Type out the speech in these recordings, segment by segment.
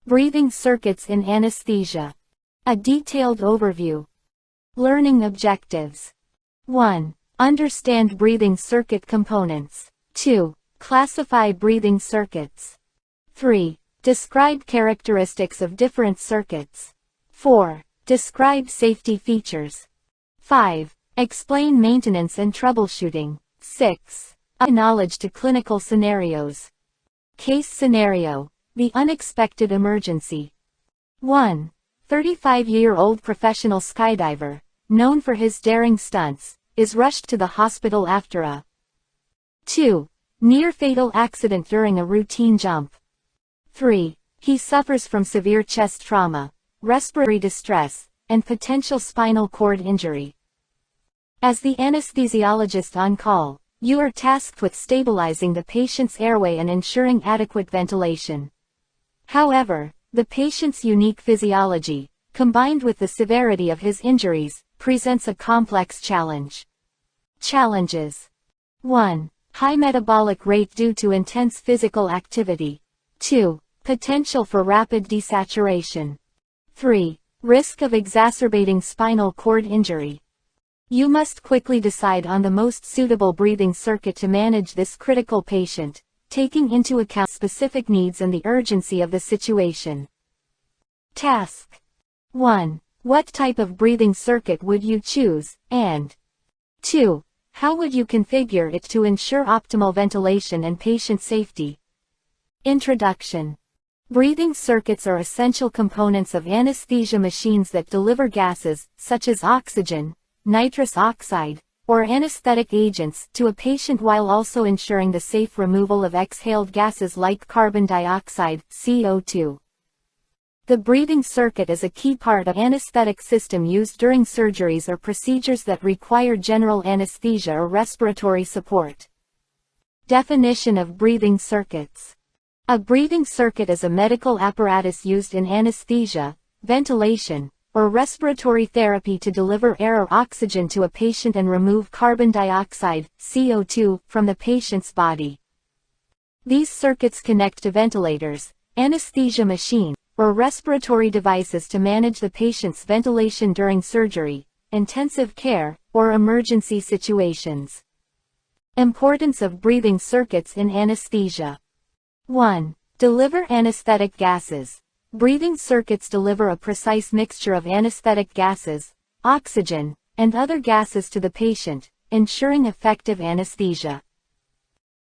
Breathing circuits in anesthesia. A detailed overview. Learning objectives. 1. Understand breathing circuit components. 2. Classify breathing circuits. 3. Describe characteristics of different circuits. 4. Describe safety features. 5. Explain maintenance and troubleshooting. 6. Apply knowledge to clinical scenarios. Case scenario. The unexpected emergency. 1. 35-year-old professional skydiver, known for his daring stunts, is rushed to the hospital after a 2. Near-fatal accident during a routine jump. 3. He suffers from severe chest trauma, respiratory distress, and potential spinal cord injury. As the anesthesiologist on call, you are tasked with stabilizing the patient's airway and ensuring adequate ventilation. However, the patient's unique physiology, combined with the severity of his injuries, presents a complex challenge. Challenges. 1. High metabolic rate due to intense physical activity. 2. Potential for rapid desaturation. 3. Risk of exacerbating spinal cord injury. You must quickly decide on the most suitable breathing circuit to manage this critical patient, taking into account specific needs and the urgency of the situation. Task. 1. What type of breathing circuit would you choose, and 2. How would you configure it to ensure optimal ventilation and patient safety? Introduction. Breathing circuits are essential components of anesthesia machines that deliver gases, such as oxygen, nitrous oxide, or anesthetic agents, to a patient while also ensuring the safe removal of exhaled gases like carbon dioxide, CO2. The breathing circuit is a key part of anesthetic system used during surgeries or procedures that require general anesthesia or respiratory support. Definition of breathing circuits. A breathing circuit is a medical apparatus used in anesthesia, ventilation, or respiratory therapy to deliver air or oxygen to a patient and remove carbon dioxide, CO2, from the patient's body. These circuits connect to ventilators, anesthesia machines, or respiratory devices to manage the patient's ventilation during surgery, intensive care, or emergency situations. Importance of breathing circuits in anesthesia. 1. Deliver anesthetic gases. Breathing circuits deliver a precise mixture of anesthetic gases, oxygen, and other gases to the patient, ensuring effective anesthesia.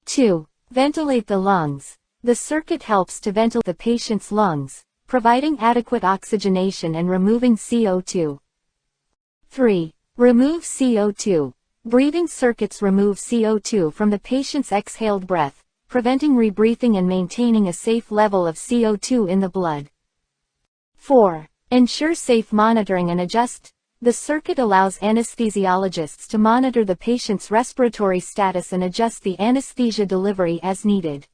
2. Ventilate the lungs. The circuit helps to ventilate the patient's lungs, providing adequate oxygenation and removing CO2. 3. Remove CO2. Breathing circuits remove CO2 from the patient's exhaled breath, preventing rebreathing and maintaining a safe level of CO2 in the blood. 4. Ensure safe monitoring and adjust. The circuit allows anesthesiologists to monitor the patient's respiratory status and adjust the anesthesia delivery as needed.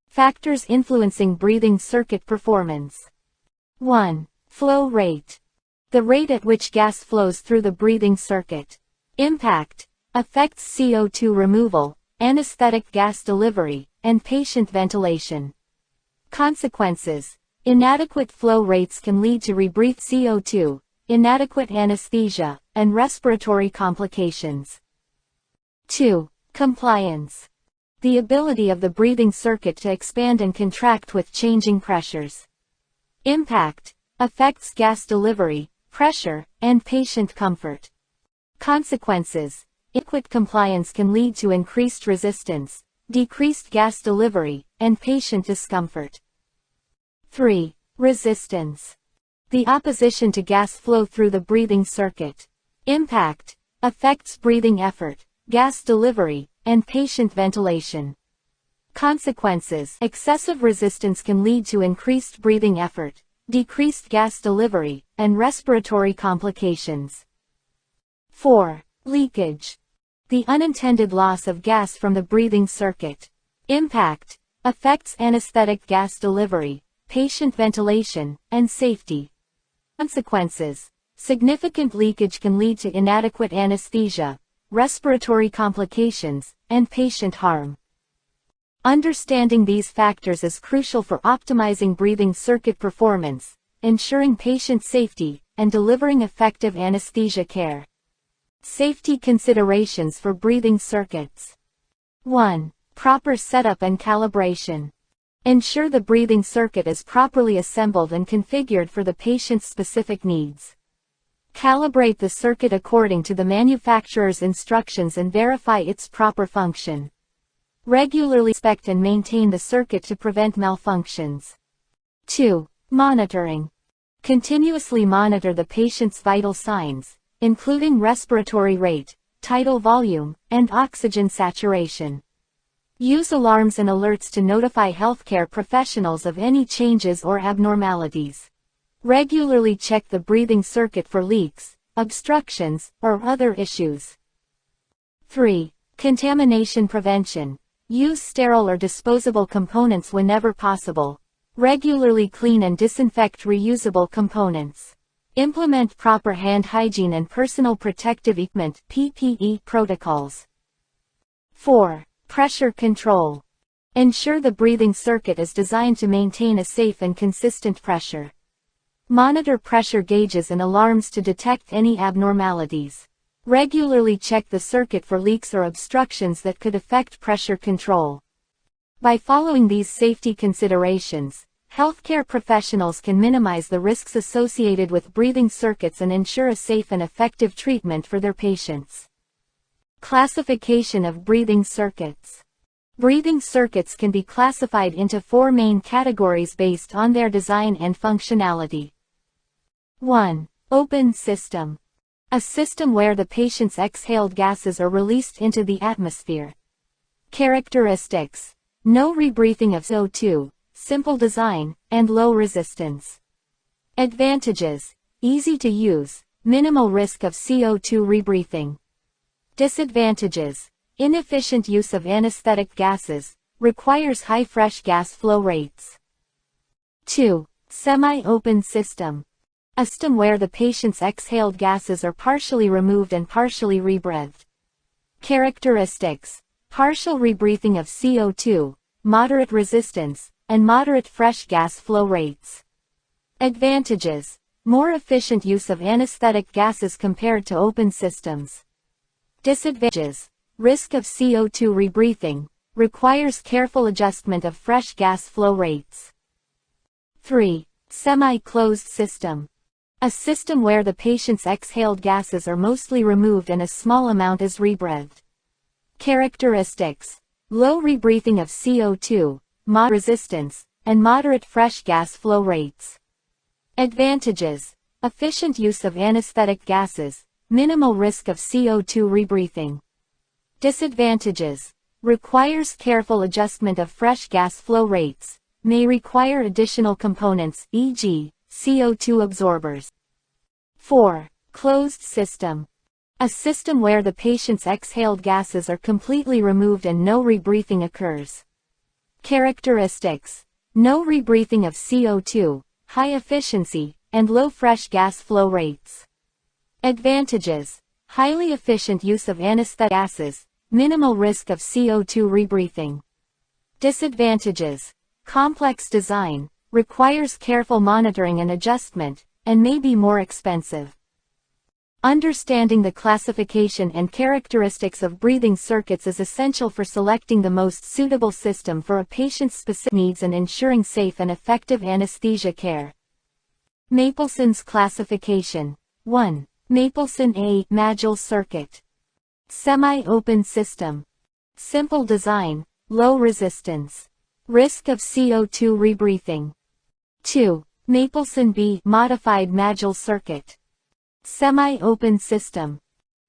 Factors influencing breathing circuit performance. 1. Flow rate. The rate at which gas flows through the breathing circuit. Impact. Affects CO2 removal, anesthetic gas delivery, and patient ventilation. Consequences. Inadequate flow rates can lead to rebreathed CO2, inadequate anesthesia, and respiratory complications. 2. Compliance. The ability of the breathing circuit to expand and contract with changing pressures. Impact. Affects gas delivery, pressure, and patient comfort. Consequences. Inadequate compliance can lead to increased resistance, decreased gas delivery, and patient discomfort. 3. Resistance. The opposition to gas flow through the breathing circuit. Impact. Affects breathing effort, gas delivery, and patient ventilation. Consequences. Excessive resistance can lead to increased breathing effort, decreased gas delivery, and respiratory complications. 4. Leakage. The unintended loss of gas from the breathing circuit. Impact. Affects anesthetic gas delivery, patient ventilation, and safety. Consequences. Significant leakage can lead to inadequate anesthesia, respiratory complications, and patient harm. Understanding these factors is crucial for optimizing breathing circuit performance, ensuring patient safety, and delivering effective anesthesia care. Safety considerations for breathing circuits. 1. Proper setup and calibration. Ensure the breathing circuit is properly assembled and configured for the patient's specific needs. Calibrate the circuit according to the manufacturer's instructions and verify its proper function. Regularly inspect and maintain the circuit to prevent malfunctions. 2. Monitoring. Continuously monitor the patient's vital signs, including respiratory rate, tidal volume, and oxygen saturation. Use alarms and alerts to notify healthcare professionals of any changes or abnormalities. Regularly check the breathing circuit for leaks, obstructions, or other issues. 3. Contamination prevention. Use sterile or disposable components whenever possible. Regularly clean and disinfect reusable components. Implement proper hand hygiene and personal protective equipment (PPE) protocols. 4. Pressure control. Ensure the breathing circuit is designed to maintain a safe and consistent pressure. Monitor pressure gauges and alarms to detect any abnormalities. Regularly check the circuit for leaks or obstructions that could affect pressure control. By following these safety considerations, healthcare professionals can minimize the risks associated with breathing circuits and ensure a safe and effective treatment for their patients. Classification of breathing circuits. Breathing circuits can be classified into 4 main categories based on their design and functionality. 1. Open system. A system where the patient's exhaled gases are released into the atmosphere. Characteristics. No rebreathing of CO2, simple design, and low resistance. Advantages. Easy to use, minimal risk of CO2 rebreathing. Disadvantages. Inefficient use of anesthetic gases, requires high fresh gas flow rates. 2. Semi-open system. A system where the patient's exhaled gases are partially removed and partially rebreathed. Characteristics. Partial rebreathing of CO2, moderate resistance, and moderate fresh gas flow rates. Advantages. More efficient use of anesthetic gases compared to open systems. Disadvantages. Risk of CO2 rebreathing, requires careful adjustment of fresh gas flow rates. 3. Semi-closed system. A system where the patient's exhaled gases are mostly removed and a small amount is rebreathed. Characteristics. Low rebreathing of CO2, moderate resistance, and moderate fresh gas flow rates. Advantages. Efficient use of anesthetic gases, minimal risk of CO2 rebreathing. Disadvantages. Requires careful adjustment of fresh gas flow rates, may require additional components, e.g., CO2 absorbers. 4. Closed system. A system where the patient's exhaled gases are completely removed and no rebreathing occurs. Characteristics. No rebreathing of CO2, high efficiency, and low fresh gas flow rates. Advantages. Highly efficient use of anesthetic gases, minimal risk of CO2 rebreathing. Disadvantages. Complex design, requires careful monitoring and adjustment, and may be more expensive. Understanding the classification and characteristics of breathing circuits is essential for selecting the most suitable system for a patient's specific needs and ensuring safe and effective anesthesia care. Mapleson's classification. 1. Mapleson A. Magel circuit. Semi-open system. Simple design, low resistance. Risk of CO2 rebreathing. 2. Mapleson B. Modified Magel circuit. Semi-open system.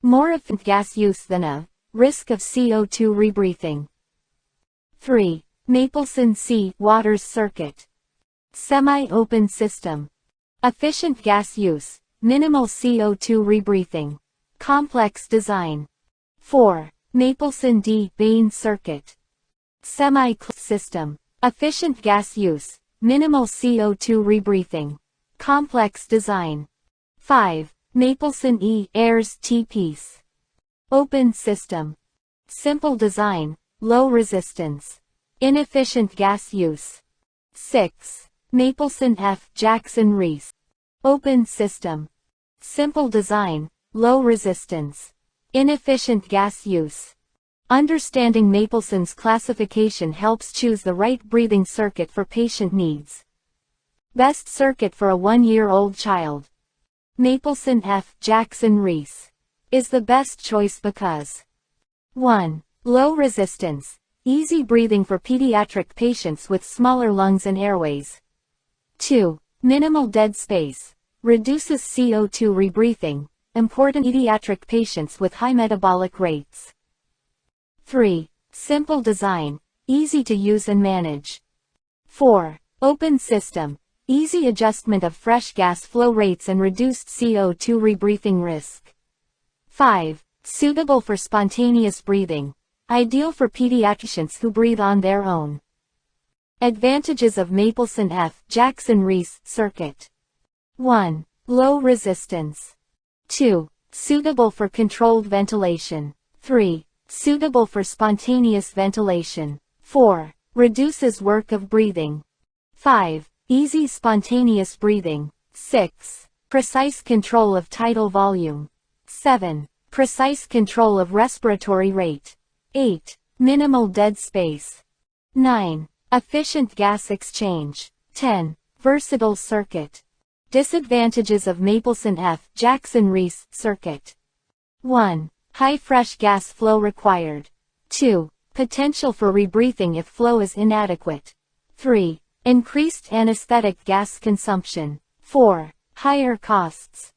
More efficient gas use than A. Risk of CO2 rebreathing. 3. Mapleson C. Waters circuit. Semi-open system. Efficient gas use, minimal CO2 rebreathing. Complex design. 4. Mapleson D. Bain circuit. Semi-closed system. Efficient gas use, minimal CO2 rebreathing. Complex design. 5. Mapleson E. Ayres T-piece. Open system. Simple design, low resistance. Inefficient gas use. 6. Mapleson F. Jackson Reese. Open system. Simple design, low resistance. Inefficient gas use. Understanding Mapleson's classification helps choose the right breathing circuit for patient needs. Best circuit for a 1-year-old child. Mapleson F. Jackson Reese is the best choice because 1. Low resistance, easy breathing for pediatric patients with smaller lungs and airways. 2. Minimal dead space, reduces CO2 rebreathing, important pediatric patients with high metabolic rates. 3. Simple design, easy to use and manage. 4. Open system, easy adjustment of fresh gas flow rates and reduced CO2 rebreathing risk. 5. Suitable for spontaneous breathing, ideal for pediatricians who breathe on their own. Advantages of Mapleson F. Jackson Reese circuit. 1. Low resistance. 2. Suitable for controlled ventilation. 3. Suitable for spontaneous ventilation. 4. Reduces work of breathing. 5. Easy spontaneous breathing. 6. Precise control of tidal volume. 7. Precise control of respiratory rate. 8. Minimal dead space. 9. Efficient gas exchange. 10. Versatile circuit. Disadvantages of Mapleson F. Jackson Reese circuit. 1. High fresh gas flow required. 2. Potential for rebreathing if flow is inadequate. 3. Increased anesthetic gas consumption. 4. Higher costs.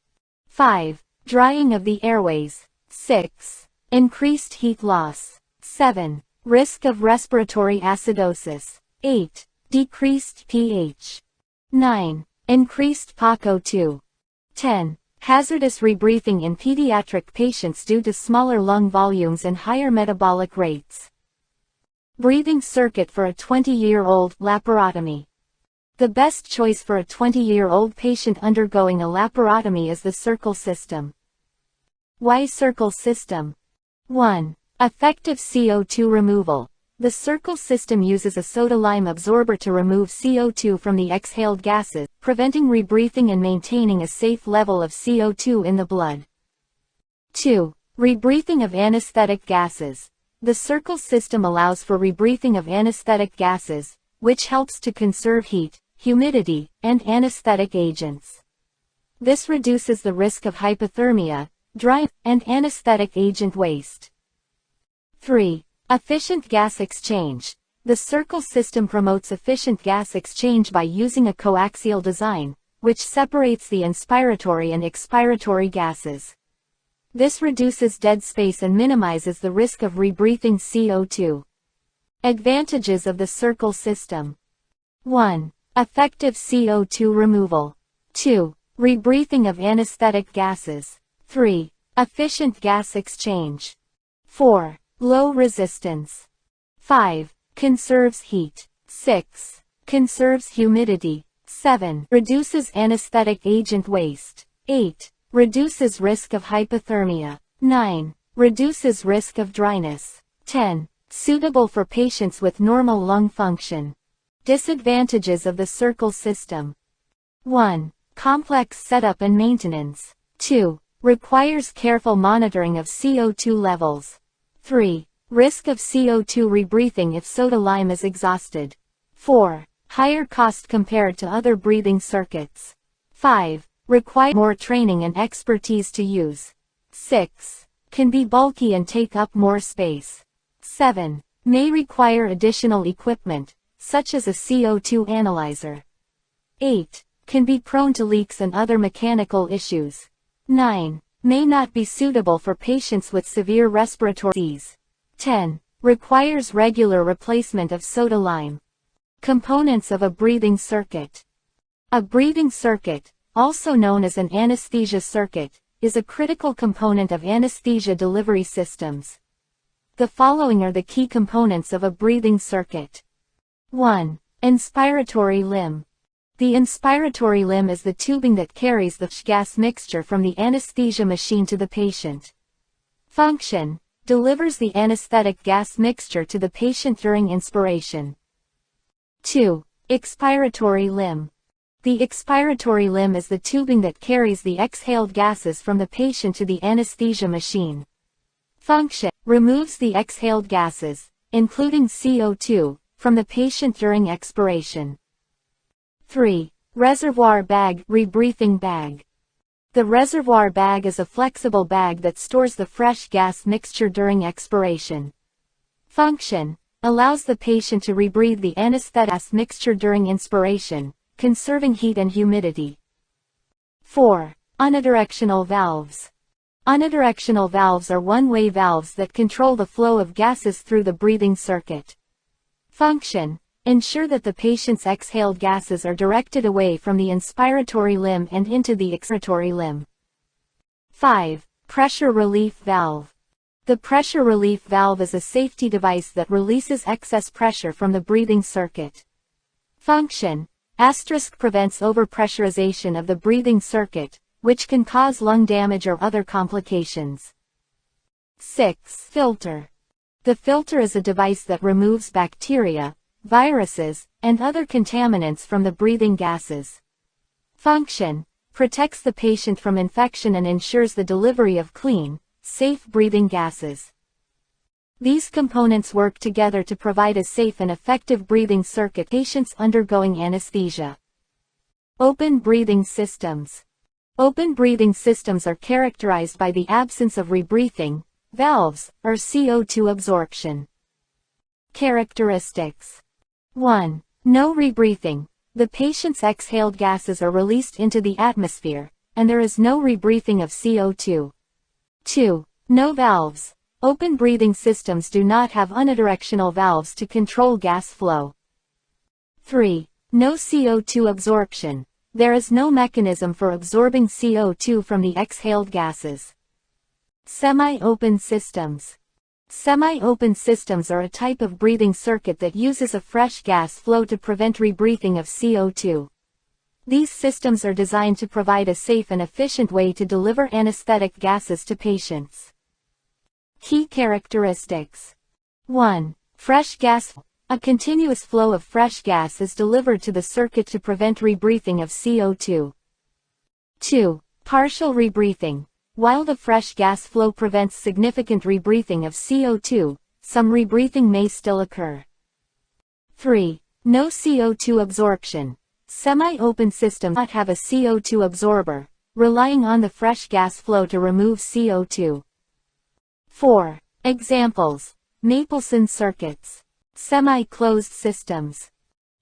5. Drying of the airways. 6. Increased heat loss. 7. Risk of respiratory acidosis. 8. Decreased pH. 9. Increased PaCO2. 10. Hazardous rebreathing in pediatric patients due to smaller lung volumes and higher metabolic rates. Breathing circuit for a 20-year-old laparotomy. The best choice for a 20-year-old patient undergoing a laparotomy is the Circle system. Why Circle system? 1. Effective CO2 removal. The Circle system uses a soda-lime absorber to remove CO2 from the exhaled gases, preventing rebreathing and maintaining a safe level of CO2 in the blood. 2. Rebreathing of anesthetic gases. The Circle system allows for rebreathing of anesthetic gases, which helps to conserve heat, humidity, and anesthetic agents. This reduces the risk of hypothermia, dry, and anesthetic agent waste. 3. Efficient gas exchange. The Circle system promotes efficient gas exchange by using a coaxial design, which separates the inspiratory and expiratory gases. This reduces dead space and minimizes the risk of rebreathing CO2. Advantages of the Circle system. 1. Effective CO2 removal. 2. Rebreathing of anesthetic gases. 3. Efficient gas exchange. 4. Low resistance. 5. Conserves heat. 6. Conserves humidity. 7. Reduces anesthetic agent waste. 8. Reduces risk of hypothermia. 9. Reduces risk of dryness. 10. Suitable for patients with normal lung function. Disadvantages of the Circle system. 1. Complex setup and maintenance. 2. Requires careful monitoring of CO2 levels. 3. Risk of CO2 rebreathing if soda-lime is exhausted. 4. Higher cost compared to other breathing circuits. 5. Require more training and expertise to use. 6. Can be bulky and take up more space. 7. May require additional equipment, such as a CO2 analyzer. 8. Can be prone to leaks and other mechanical issues. 9. May not be suitable for patients with severe respiratory disease. 10. Requires regular replacement of soda-lime. Components of a breathing circuit. A breathing circuit, also known as an anesthesia circuit, is a critical component of anesthesia delivery systems. The following are the key components of a breathing circuit. 1. Inspiratory limb. The inspiratory limb is the tubing that carries the gas mixture from the anesthesia machine to the patient. Function. delivers the anesthetic gas mixture to the patient during inspiration. 2. Expiratory limb. The expiratory limb is the tubing that carries the exhaled gases from the patient to the anesthesia machine. Function: removes the exhaled gases, including CO2, from the patient during expiration. 3. Reservoir bag, rebreathing bag. The reservoir bag is a flexible bag that stores the fresh gas mixture during expiration. Function: allows the patient to rebreathe the anesthetic gas mixture during inspiration, conserving heat and humidity. 4. Unidirectional valves. Unidirectional valves are one-way valves that control the flow of gases through the breathing circuit. Function: ensure that the patient's exhaled gases are directed away from the inspiratory limb and into the expiratory limb. 5. Pressure relief valve. The pressure relief valve is a safety device that releases excess pressure from the breathing circuit. Function: prevents overpressurization of the breathing circuit, which can cause lung damage or other complications. 6. Filter. The filter is a device that removes bacteria, viruses, and other contaminants from the breathing gases. Function: protects the patient from infection and ensures the delivery of clean, safe breathing gases. These components work together to provide a safe and effective breathing circuit for patients undergoing anesthesia. Open breathing systems. Open breathing systems are characterized by the absence of rebreathing, valves, or CO2 absorption. Characteristics. 1. No rebreathing. The patient's exhaled gases are released into the atmosphere, and there is no rebreathing of CO2. 2. No valves. Open breathing systems do not have unidirectional valves to control gas flow. 3. No CO2 absorption. There is no mechanism for absorbing CO2 from the exhaled gases. Semi-open systems. Semi-open systems are a type of breathing circuit that uses a fresh gas flow to prevent rebreathing of CO2. These systems are designed to provide a safe and efficient way to deliver anesthetic gases to patients. Key characteristics. 1. Fresh gas. A continuous flow of fresh gas is delivered to the circuit to prevent rebreathing of CO2. 2. Partial rebreathing. While the fresh gas flow prevents significant rebreathing of CO2, some rebreathing may still occur. 3. No CO2 absorption. Semi-open systems do not have a CO2 absorber, relying on the fresh gas flow to remove CO2. 4. Examples. Mapleson circuits. Semi-closed systems.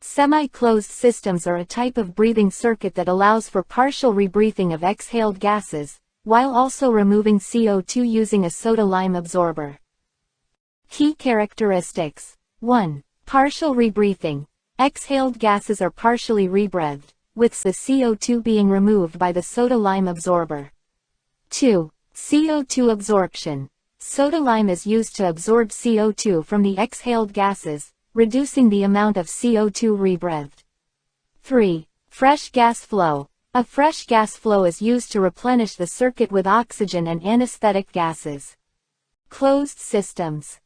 Semi-closed systems are a type of breathing circuit that allows for partial rebreathing of exhaled gases, while also removing CO2 using a soda-lime absorber. Key characteristics. 1. Partial rebreathing. Exhaled gases are partially rebreathed, with the CO2 being removed by the soda-lime absorber. 2. CO2 absorption. Soda-lime is used to absorb CO2 from the exhaled gases, reducing the amount of CO2 rebreathed. 3. Fresh gas flow. A fresh gas flow is used to replenish the circuit with oxygen and anesthetic gases. Closed systems.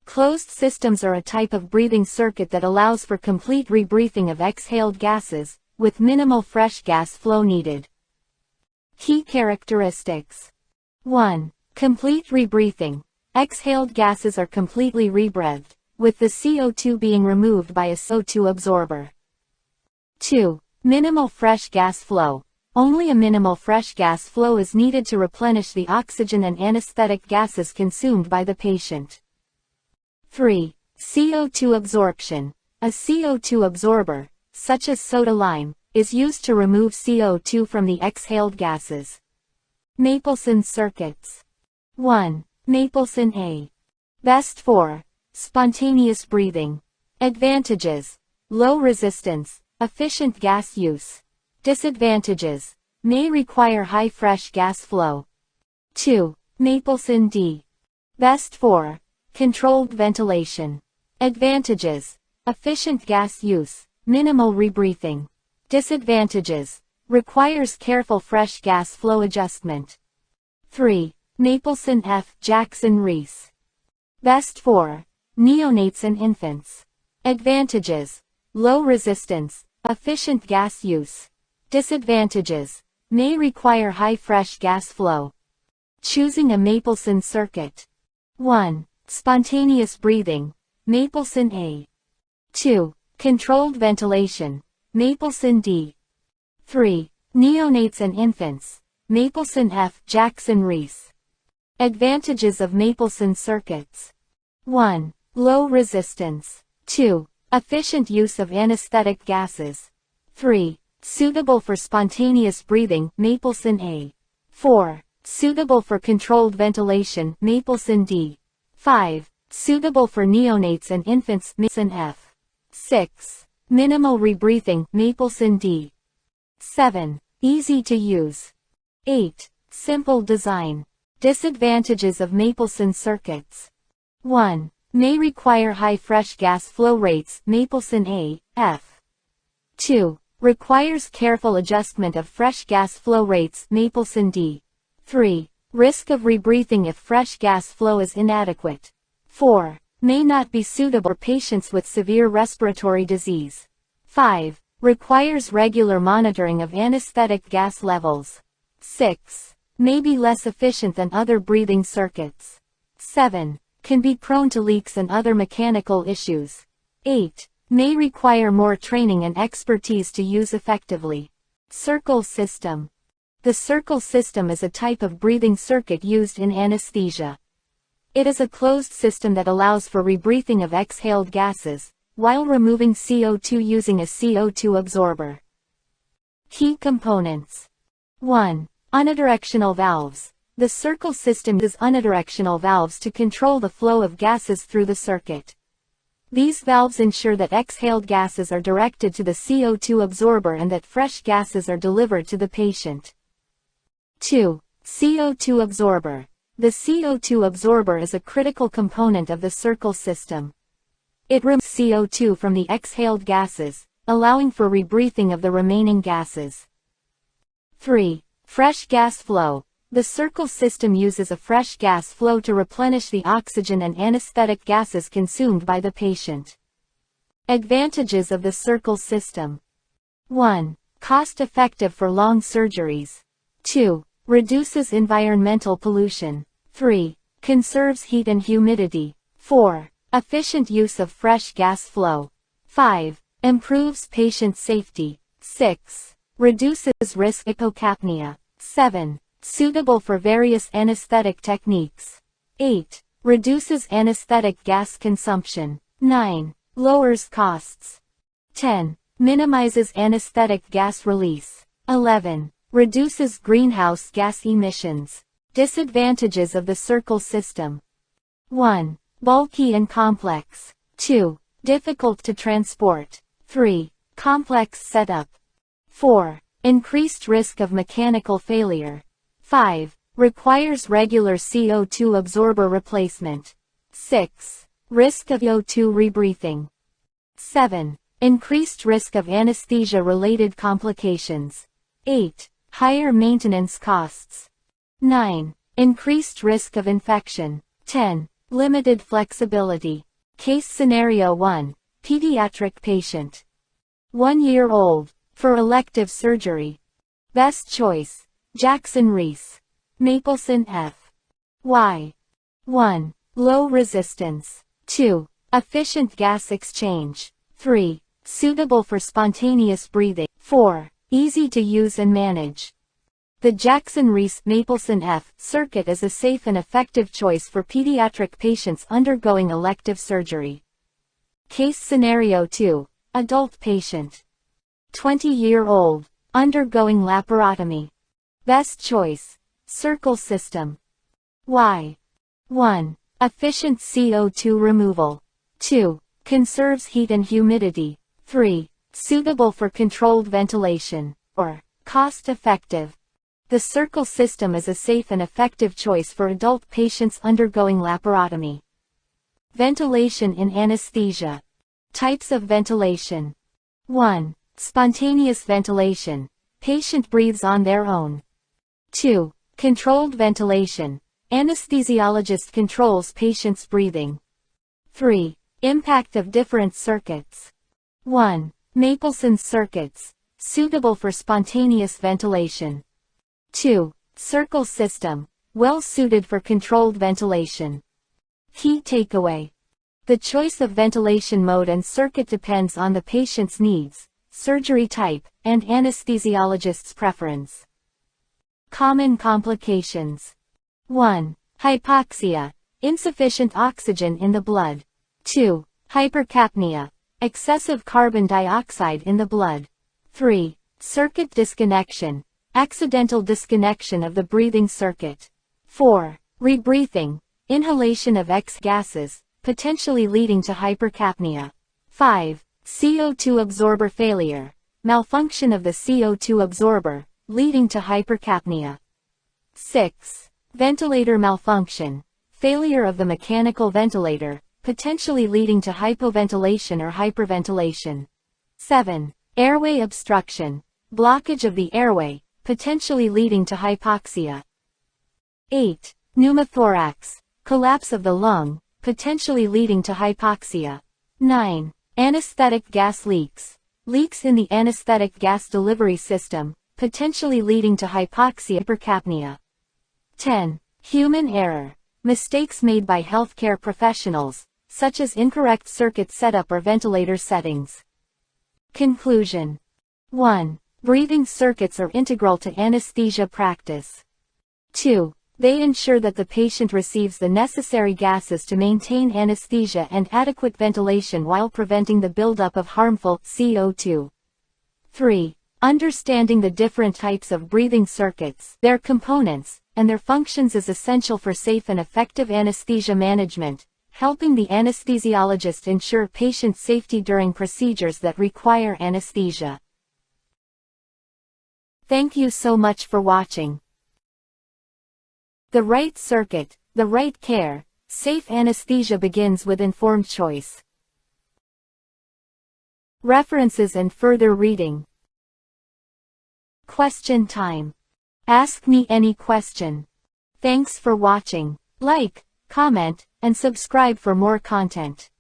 Closed systems are a type of breathing circuit that allows for complete rebreathing of exhaled gases, with minimal fresh gas flow needed. Key characteristics. 1. Complete rebreathing. Exhaled gases are completely rebreathed, with the CO2 being removed by a CO2 absorber. 2. Minimal fresh gas flow. Only a minimal fresh gas flow is needed to replenish the oxygen and anesthetic gases consumed by the patient. 3. CO2 absorption. A CO2 absorber, such as soda-lime, is used to remove CO2 from the exhaled gases. Mapleson circuits. 1. Mapleson A. Best for spontaneous breathing. Advantages: low resistance, efficient gas use. Disadvantages: may require high fresh gas flow. 2. Mapleson D. Best for controlled ventilation. Advantages: efficient gas use, minimal rebreathing. Disadvantages: requires careful fresh gas flow adjustment. 3. Mapleson F. Jackson Reese. Best for neonates and infants. Advantages: low resistance, efficient gas use. Disadvantages: may require high fresh gas flow. Choosing a Mapleson circuit. 1. Spontaneous breathing, Mapleson A. 2. Controlled ventilation, Mapleson D. 3. Neonates and infants, Mapleson F. Jackson-Reese. Advantages of Mapleson circuits. 1. Low resistance. 2. Efficient use of anesthetic gases. 3. Suitable for spontaneous breathing, Mapleson A. 4. Suitable for controlled ventilation, Mapleson D. 5. Suitable for neonates and infants, Mapleson F. 6. Minimal rebreathing, Mapleson D. 7. Easy to use. 8. Simple design. Disadvantages of Mapleson circuits. 1. May require high fresh gas flow rates, Mapleson A, F. 2. Requires careful adjustment of fresh gas flow rates, Mapleson D. 3. Risk of rebreathing if fresh gas flow is inadequate. 4. May not be suitable for patients with severe respiratory disease. 5. Requires regular monitoring of anesthetic gas levels. 6. May be less efficient than other breathing circuits. 7. Can be prone to leaks and other mechanical issues. 8. May require more training and expertise to use effectively. Circle system. The circle system is a type of breathing circuit used in anesthesia. It is a closed system that allows for rebreathing of exhaled gases, while removing CO2 using a CO2 absorber. Key components. 1. Unidirectional valves. The circle system uses unidirectional valves to control the flow of gases through the circuit. These valves ensure that exhaled gases are directed to the CO2 absorber and that fresh gases are delivered to the patient. 2. CO2 absorber. The CO2 absorber is a critical component of the circle system. It removes CO2 from the exhaled gases, allowing for rebreathing of the remaining gases. 3. Fresh gas flow. The circle system uses a fresh gas flow to replenish the oxygen and anesthetic gases consumed by the patient. Advantages of the circle system. 1. Cost-effective for long surgeries. 2. Reduces environmental pollution. 3. Conserves heat and humidity. 4. Efficient use of fresh gas flow. 5. Improves patient safety. 6. Reduces risk of hypocapnia. 7. Suitable for various anesthetic techniques. 8. Reduces anesthetic gas consumption. 9. Lowers costs. 10. Minimizes anesthetic gas release. 11. Reduces greenhouse gas emissions. Disadvantages of the circle system. 1. Bulky and complex. 2. Difficult to transport. 3. Complex setup. 4. Increased risk of mechanical failure. 5. Requires regular CO2 absorber replacement. 6. Risk of CO2 rebreathing. 7. Increased risk of anesthesia-related complications. 8. Higher maintenance costs. 9. Increased risk of infection. 10. Limited flexibility. Case Scenario 1. Pediatric patient. 1 year old. For elective surgery. Best choice. Jackson-Reese. Mapleson F. Why? 1. Low resistance. 2. Efficient gas exchange. 3. Suitable for spontaneous breathing. 4. Easy to use and manage. The Jackson-Reese Mapleson F circuit is a safe and effective choice for pediatric patients undergoing elective surgery. Case Scenario 2. Adult patient. 20-year-old. Undergoing laparotomy. Best choice. Circle system. Why? 1. Efficient CO2 removal. 2. Conserves heat and humidity. 3. Suitable for controlled ventilation. Or, cost-effective. The circle system is a safe and effective choice for adult patients undergoing laparotomy. Ventilation in anesthesia. Types of ventilation. 1. Spontaneous ventilation. Patient breathes on their own. 2. Controlled ventilation. Anesthesiologist controls patient's breathing. 3. Impact of different circuits. 1. Mapleson circuits, suitable for spontaneous ventilation. 2. Circle system, well suited for controlled ventilation. Key takeaway. The choice of ventilation mode and circuit depends on the patient's needs, surgery type, and anesthesiologist's preference. Common complications. 1. Hypoxia, insufficient oxygen in the blood. 2. Hypercapnia, excessive carbon dioxide in the blood. 3. Circuit disconnection, accidental disconnection of the breathing circuit. 4. Rebreathing, inhalation of X gases, potentially leading to hypercapnia. 5. CO2 absorber failure, malfunction of the CO2 absorber, leading to hypercapnia. 6. Ventilator malfunction, failure of the mechanical ventilator, potentially leading to hypoventilation or hyperventilation. 7. Airway obstruction, blockage of the airway, potentially leading to hypoxia. 8. Pneumothorax, collapse of the lung, potentially leading to hypoxia. 9. Anesthetic gas leaks, leaks in the anesthetic gas delivery system, potentially leading to hypoxia or hypercapnia. 10. Human error, mistakes made by healthcare professionals, such as incorrect circuit setup or ventilator settings. Conclusion. 1. Breathing circuits are integral to anesthesia practice. 2. They ensure that the patient receives the necessary gases to maintain anesthesia and adequate ventilation while preventing the buildup of harmful CO2. 3. Understanding the different types of breathing circuits, their components, and their functions is essential for safe and effective anesthesia management, helping the anesthesiologist ensure patient safety during procedures that require anesthesia. Thank you so much for watching. The right circuit, the right care, safe anesthesia begins with informed choice. References and further reading. Question time. Ask me any question. Thanks for watching. Like, comment, and subscribe for more content.